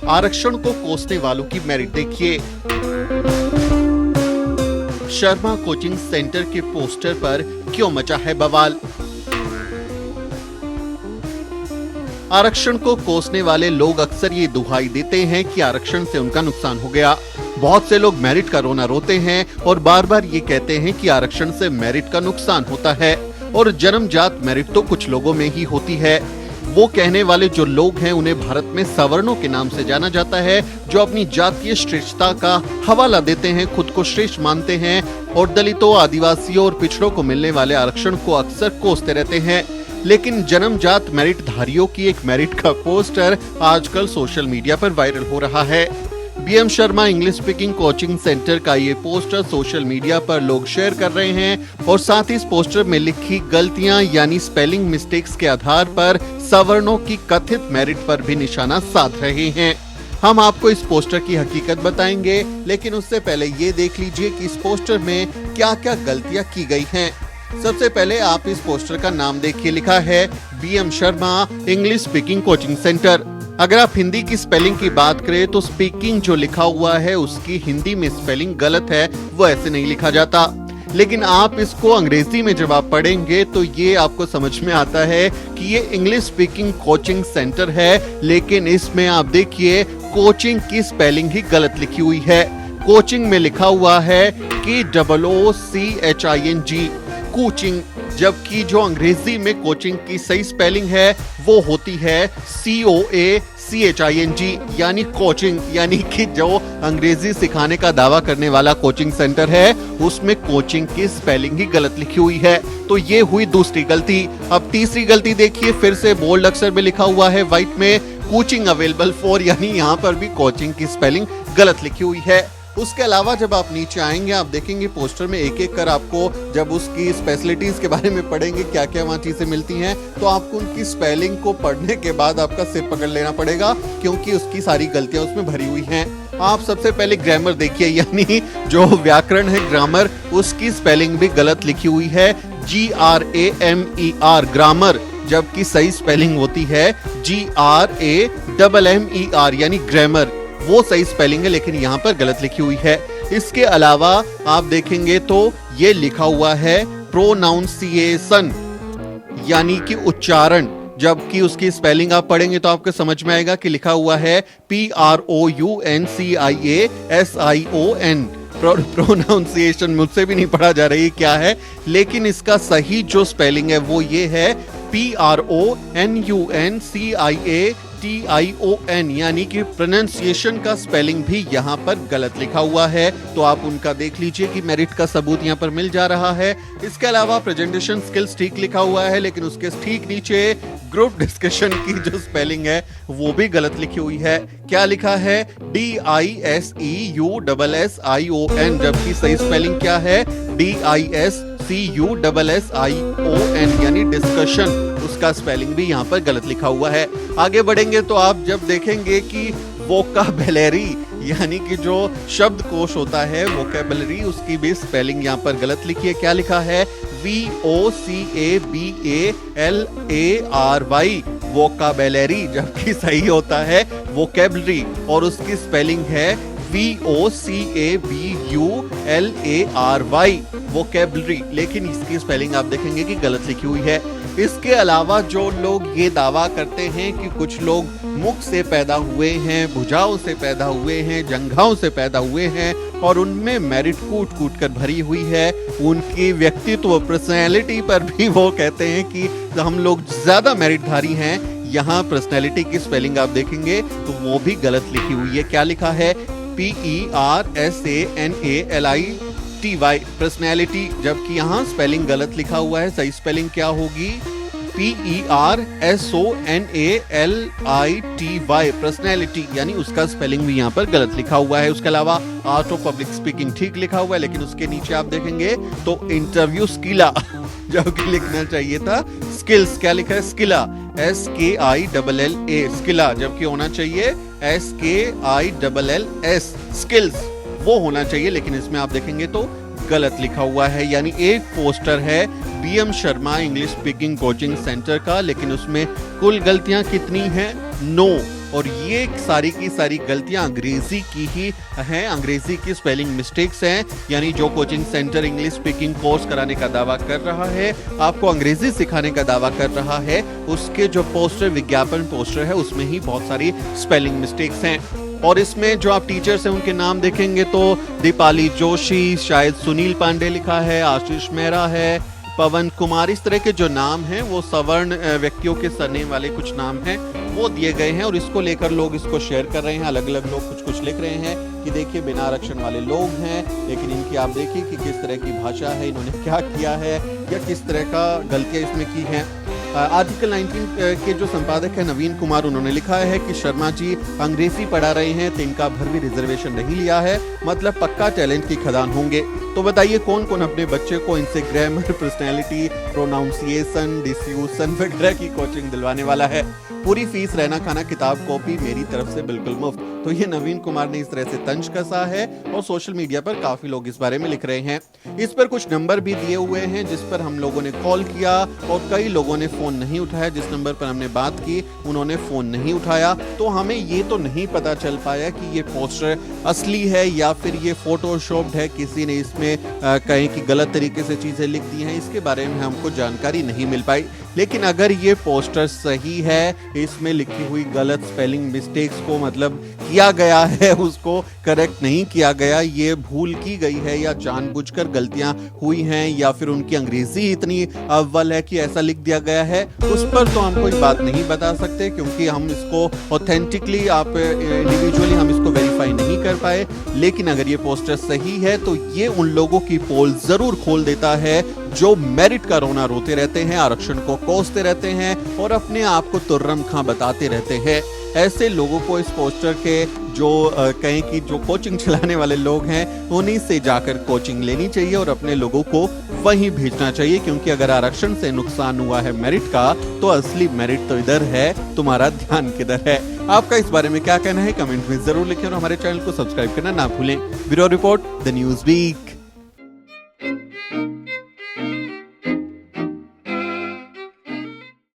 आरक्षण को कोसने वालों की मेरिट देखिए। शर्मा कोचिंग सेंटर के पोस्टर पर क्यों मचा है बवाल। आरक्षण को कोसने वाले लोग अक्सर ये दुहाई देते हैं कि आरक्षण से उनका नुकसान हो गया। बहुत से लोग मेरिट का रोना रोते हैं और बार बार ये कहते हैं कि आरक्षण से मेरिट का नुकसान होता है और जन्मजात मेरिट तो कुछ लोगों में ही होती है। वो कहने वाले जो लोग हैं उन्हें भारत में सवर्णों के नाम से जाना जाता है, जो अपनी जातीय श्रेष्ठता का हवाला देते हैं, खुद को श्रेष्ठ मानते हैं और दलितों, आदिवासियों और पिछड़ों को मिलने वाले आरक्षण को अक्सर कोसते रहते हैं। लेकिन जन्मजात मेरिट धारियों की एक मेरिट का पोस्टर आजकल सोशल मीडिया पर वायरल हो रहा है। BM Sharma English speaking coaching centre का ये पोस्टर सोशल मीडिया पर लोग शेयर कर रहे हैं और साथ ही इस पोस्टर में लिखी गलतियां यानी स्पेलिंग मिस्टेक्स के आधार पर सवर्णों की कथित मेरिट पर भी निशाना साध रहे हैं। हम आपको इस पोस्टर की हकीकत बताएंगे, लेकिन उससे पहले ये देख लीजिए कि इस पोस्टर में क्या क्या गलतियां की गई हैं। सबसे पहले आप इस पोस्टर का नाम देखिए, लिखा है BM Sharma English speaking coaching centre. अगर आप हिंदी की स्पेलिंग की बात करें तो स्पीकिंग जो लिखा हुआ है उसकी हिंदी में स्पेलिंग गलत है, वो ऐसे नहीं लिखा जाता। लेकिन आप इसको अंग्रेजी में जब आप पढ़ेंगे तो ये आपको समझ में आता है कि ये इंग्लिश स्पीकिंग कोचिंग सेंटर है, लेकिन इसमें आप देखिए कोचिंग की स्पेलिंग ही गलत लिखी हुई है। कोचिंग में लिखा हुआ है कि OOCHING कोचिंग, जबकि जो अंग्रेजी में कोचिंग की सही स्पेलिंग है वो होती है COACHING यानी कोचिंग, यानी कि जो अंग्रेजी सिखाने का दावा करने वाला कोचिंग सेंटर है उसमें कोचिंग की स्पेलिंग ही गलत लिखी हुई है। तो ये हुई दूसरी गलती। अब तीसरी गलती देखिए, फिर से बोल्ड अक्षर में लिखा हुआ है व्हाइट में कोचिंग अवेलेबल फॉर, यानी यहाँ पर भी कोचिंग की स्पेलिंग गलत लिखी हुई है। उसके अलावा जब आप नीचे आएंगे आप देखेंगे पोस्टर में एक एक कर आपको जब उसकी स्पेशलिटीज के बारे में पढ़ेंगे क्या क्या वहाँ चीजें मिलती हैं, तो आपको उनकी स्पेलिंग को पढ़ने के बाद आपका सिर पकड़ लेना पड़ेगा, क्योंकि उसकी सारी गलतियां उसमें भरी हुई हैं। आप सबसे पहले ग्रामर देखिए, यानी जो व्याकरण है ग्रामर, उसकी स्पेलिंग भी गलत लिखी हुई है GRAMER ग्रामर, जबकि सही स्पेलिंग होती है GRAMMER यानी ग्रामर, वो सही स्पेलिंग है, लेकिन यहाँ पर गलत लिखी हुई है। इसके अलावा आप देखेंगे तो ये लिखा हुआ है प्रोनाउंसिएशन यानी कि उच्चारण, जबकि उसकी स्पेलिंग आप पढ़ेंगे तो आपको समझ में आएगा कि लिखा हुआ है PROUNCIASION। प्रोनाउंसिएशन मुझसे भी नहीं पढ़ा जा रही क्या है, लेकिन इसका सही जो स्पेलिंग है वो ये है PRONUNCIATION, यानी कि प्रोनाउंसिएशन का स्पेलिंग भी यहाँ पर गलत लिखा हुआ है। तो आप उनका देख लीजिए कि मेरिट का सबूत यहाँ पर मिल जा रहा है। इसके अलावा प्रेजेंटेशन स्किल्स ठीक लिखा हुआ है, लेकिन उसके ठीक नीचे ग्रुप डिस्कशन की जो स्पेलिंग है वो भी गलत लिखी हुई है। क्या लिखा है DISEUSSION, जबकि सही स्पेलिंग क्या है DISCUSSION यानी डिस्कशन, उसका स्पेलिंग भी यहाँ पर गलत लिखा हुआ है। आगे बढ़ेंगे तो आप जब देखेंगे कि वोकाबुलरी यानी कि जो शब्दकोश होता है वोकैबुलरी, उसकी भी स्पेलिंग यहाँ पर गलत लिखी है। क्या लिखा है VOCABALARY वोकाबुलरी, जबकि सही होता है वोकैबुलरी और उसकी स्पेलिंग है VOCABULARY वोकैबुलरी, लेकिन इसकी स्पेलिंग आप देखेंगे कि गलत लिखी हुई है। इसके अलावा जो लोग ये दावा करते हैं कि कुछ लोग मुख से पैदा हुए हैं, भुजाओं से पैदा हुए हैं, जंघाओं से पैदा हुए हैं और उनमें मेरिट कूट कूट कर भरी हुई है, उनकी व्यक्तित्व पर्सनैलिटी पर भी वो कहते हैं कि हम लोग ज्यादा मेरिटधारी हैं, यहाँ पर्सनैलिटी की स्पेलिंग आप देखेंगे तो वो भी गलत लिखी हुई है। क्या लिखा है PERSANALITY पर्सनैलिटी, जबकि यहाँ स्पेलिंग गलत लिखा हुआ है। सही स्पेलिंग क्या होगी PERSONALITY पर्सनैलिटी, यानी उसका स्पेलिंग भी यहाँ पर गलत लिखा हुआ है। उसके अलावा आर्ट ऑफ पब्लिक स्पीकिंग ठीक लिखा हुआ है, लेकिन उसके नीचे आप देखेंगे तो इंटरव्यू स्किला जबकि लिखना चाहिए था स्किल्स। क्या लिखा है स्किला SKILLA स्किला, जबकि होना चाहिए SKILLS स्किल्स, वो होना चाहिए, लेकिन इसमें आप देखेंगे तो गलत लिखा हुआ है। यानी एक पोस्टर है BM Sharma English speaking coaching centre का, लेकिन उसमें कुल गलतियां कितनी हैं? 9। और ये सारी की सारी गलतियां अंग्रेजी की ही हैं, अंग्रेजी की स्पेलिंग मिस्टेक्स हैं। यानी जो coaching centre English speaking course कराने का दावा कर रहा है, आपको अंग्रेजी सिखाने का दावा कर रहा है, उसके जो पोस्टर, विज्ञापन पोस्टर है, उसमें ही बहुत सारी स्पेलिंग मिस्टेक्स हैं। और इसमें जो आप टीचर्स हैं उनके नाम देखेंगे तो दीपाली जोशी, शायद सुनील पांडे लिखा है, आशीष मेहरा है, पवन कुमार, इस तरह के जो नाम हैं वो सवर्ण व्यक्तियों के सरनेम वाले कुछ नाम हैं वो दिए गए हैं। और इसको लेकर लोग इसको शेयर कर रहे हैं, अलग अलग लोग कुछ कुछ लिख रहे हैं कि देखिए बिना आरक्षण वाले लोग हैं, लेकिन इनकी आप देखिए कि किस तरह की भाषा है, इन्होंने क्या किया है या किस तरह का गलतियां इसमें की हैं। आर्टिकल 19 के जो संपादक है नवीन कुमार, उन्होंने लिखा है कि शर्मा जी अंग्रेजी पढ़ा रहे हैं, तिनका भर भी रिजर्वेशन नहीं लिया है, मतलब पक्का टैलेंट की खदान होंगे। तो बताइए कौन कौन अपने बच्चे को इनसे ग्रामर, पर्सनैलिटी, प्रोनाउंसिएशन, डिस्यूशन वगैरह की कोचिंग दिलवाने वाला है। पूरी फीस, रहना खाना, किताब कॉपी मेरी तरफ से बिल्कुल मुफ्त। तो ये नवीन कुमार ने इस तरह से तंज कसा है और सोशल मीडिया पर काफी लोग इस बारे में लिख रहे हैं। इस पर कुछ नंबर भी दिए हुए हैं जिस पर हम लोगों ने कॉल किया और कई लोगों ने फोन नहीं उठाया। जिस नंबर पर हमने बात की उन्होंने फोन नहीं उठाया। तो हमें ये तो नहीं पता चल पाया कि ये पोस्टर असली है या फिर ये फोटोशॉप्ड है, किसी ने इसमें कहीं की गलत तरीके से चीजें लिख दी हैं, इसके बारे में हमको जानकारी नहीं मिल पाई। लेकिन अगर ये पोस्टर सही है, इसमें लिखी हुई गलत स्पेलिंग मिस्टेक्स को मतलब किया गया है, उसको करेक्ट नहीं किया गया, ये भूल की गई है या जानबूझकर गलतियां हुई हैं या फिर उनकी अंग्रेजी इतनी अव्वल है कि ऐसा लिख दिया गया है, उस पर तो हम कोई बात नहीं बता सकते क्योंकि हम इसको ऑथेंटिकली आप इंडिविजुअली हम इसको वेरीफाई नहीं कर पाए। लेकिन अगर ये पोस्टर सही है तो ये उन लोगों की पोल जरूर खोल देता है जो मेरिट का रोना रोते रहते हैं, आरक्षण को कोसते रहते हैं और अपने आप को तुर्रम खां बताते रहते हैं। ऐसे लोगों को इस पोस्टर के जो कहें कि जो कोचिंग चलाने वाले लोग हैं उन्हीं से जाकर कोचिंग लेनी चाहिए और अपने लोगों को वहीं भेजना चाहिए, क्योंकि अगर आरक्षण से नुकसान हुआ है मेरिट का तो असली मेरिट तो इधर है, तुम्हारा ध्यान किधर है। आपका इस बारे में क्या कहना है कमेंट में जरूर लिखें और हमारे चैनल को सब्सक्राइब करना ना भूलें। Bureau report, the news week.